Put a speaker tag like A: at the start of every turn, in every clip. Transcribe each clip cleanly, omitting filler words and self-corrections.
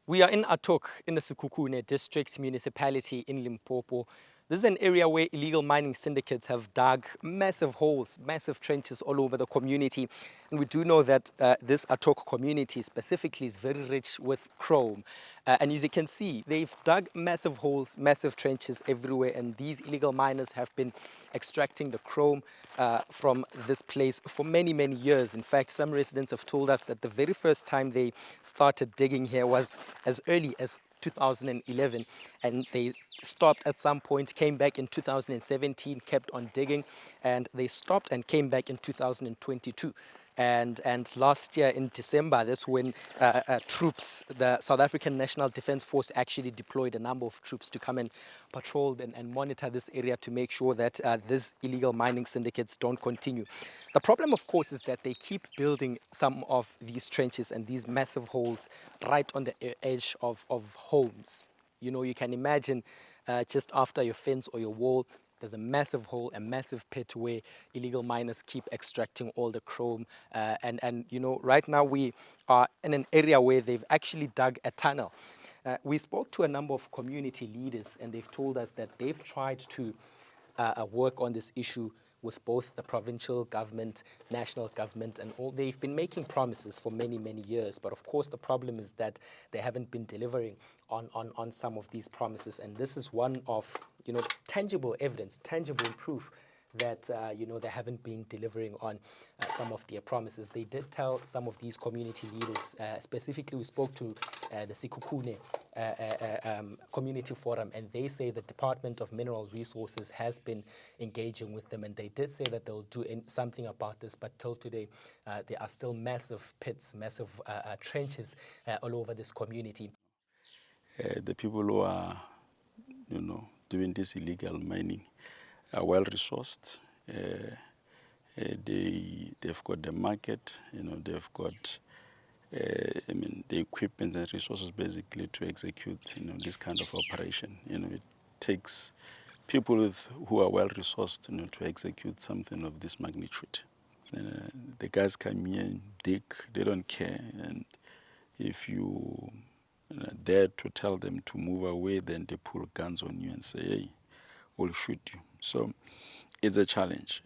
A: We are in Atok in the Sekhukhune district municipality in Limpopo. This is an area where illegal mining syndicates have dug massive holes, massive trenches all over the community. And we do know that this Atok community specifically is very rich with chrome. And as you can see, they've dug massive holes, massive trenches everywhere. And these illegal miners have been extracting the chrome from this place for many, many years. In fact, some residents have told us that the very first time they started digging here was as early as 2011, and they stopped at some point, came back in 2017, kept on digging, and they stopped and came back in 2022. And last year in December, that's when troops, the South African National Defence Force, actually deployed a number of troops to come and patrol and monitor this area to make sure that these illegal mining syndicates don't continue. The problem, of course, is that they keep building some of these trenches and these massive holes right on the edge of homes. You know, you can imagine just after your fence or your wall, there's a massive hole, a massive pit where illegal miners keep extracting all the chrome. And you know, right now we are in an area where they've actually dug a tunnel. We spoke to a number of community leaders, and they've told us that they've tried to work on this issue with both the provincial government, national government, and all. They've been making promises for many, many years. But of course, the problem is that they haven't been delivering on some of these promises. And this is one of, you know, tangible evidence, tangible proof that you know, they haven't been delivering on some of their promises. They did tell some of these community leaders, specifically we spoke to the Sekhukhune Community Forum, and they say the Department of Mineral Resources has been engaging with them, and they did say that they'll do something about this, but till today there are still massive pits, massive trenches all over this community.
B: The people who are, you know, doing this illegal mining are well resourced. They've got the market, you know, they've got, I mean, the equipment and resources basically to execute, you know, this kind of operation. You know, it takes people who are well resourced, you know, to execute something of this magnitude. The guys come here and dig; they don't care, and if you dare to tell them to move away, then they pull guns on you and say, "Hey, we'll shoot you." So it's a challenge.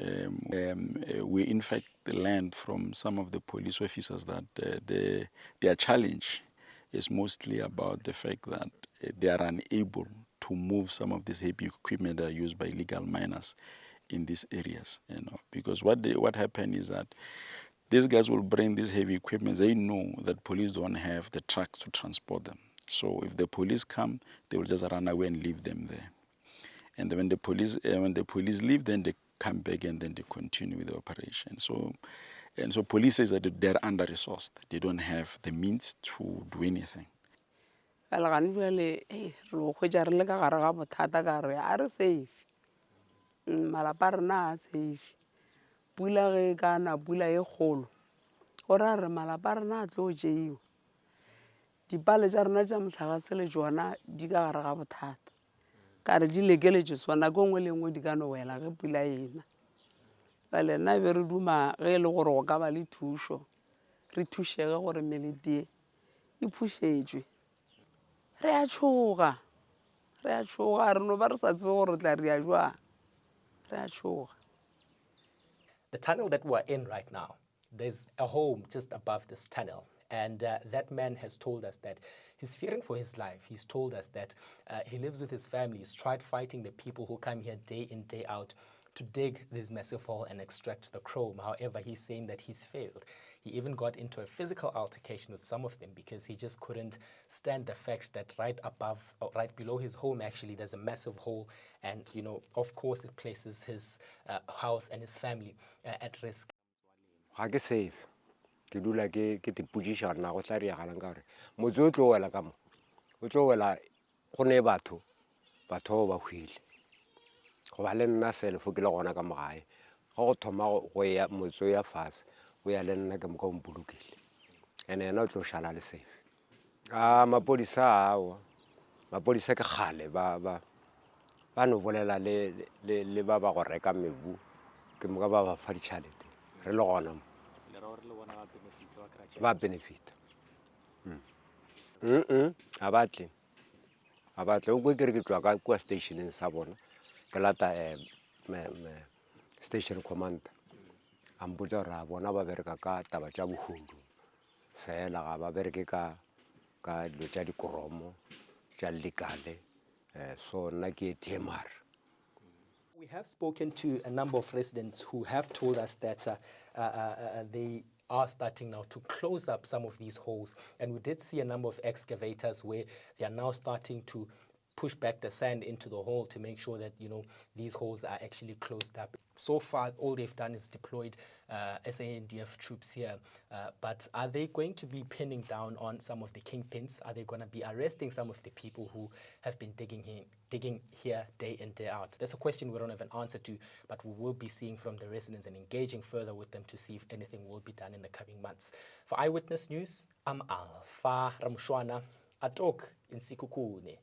B: We in fact learned from some of the police officers that their challenge is mostly about the fact that they are unable to move some of this heavy equipment that are used by illegal miners in these areas. You know, because what happened is that these guys will bring these heavy equipment. They know that police don't have the trucks to transport them. So if the police come, they will just run away and leave them there. And then when the police leave, then they come back and then they continue with the operation. So police says that they're under resourced. They don't have the means to do anything.
C: Malapa rena a safe. Pula ge kana pula e kgolo. Ora re malapa rena a tlo jeiwa. Dipale tša rena tša mohlagase le tšona di ka gare ga bothata. Ka re di lekeletše sona ko nngwe le nngwe di ka no wela ge pula ena. Bale nna be re duma ge e le gore go ka ba le thušo. Re thušege gore melete e phušetšwe. Re a tšhoga. Re a tšhoga re no ba re sa tsebe gore tla re a jwang. Re a tšhoga.
A: The tunnel that we're in right now, there's a home just above this tunnel. And that man has told us that he's fearing for his life. He's told us that he lives with his family. He's tried fighting the people who come here day in, day out to dig this massive hole and extract the chrome. However, he's saying that he's failed. He even got into a physical altercation with some of them because he just couldn't stand the fact that right above, or right below his home, actually, there's a massive hole. And, you know, of course, it places his house and his family at risk.
D: Ga ke safe. Ke dula ke tipodisa na go tla re ga lang ka re motse o tlo wela ka mo o tlo wela go ne batho ba hwile go ba le nna selfo ke le gona ka mogae go thoma go ya motse ya fase o ya le nna ke mo ka mpulukile ene ena o tlo shala le safe mapodisa ke gale ba no bolela le ba go reka mebu ke mo ka ba fa ditšhelete re le gona ba benefit. a batle o kwe kere ke tswa ka kua stationeng sa bona ke lata station commander a mpotsa gore a bona ba bereka ka taba tša bohudu fela ga ba bereke ka dilo tša dikoromo tša legale so nna ke TMR.
A: We have spoken to a number of residents who have told us that they are starting now to close up some of these holes. And we did see a number of excavators where they are now starting to push back the sand into the hole to make sure that, these holes are actually closed up. So far, all they've done is deployed SANDF troops here. But are they going to be pinning down on some of the kingpins? Are they going to be arresting some of the people who have been digging here day in, day out? That's a question we don't have an answer to, but we will be seeing from the residents and engaging further with them to see if anything will be done in the coming months. For Eyewitness News, I'm Alpha Ramshwana, Atok in Sikukune.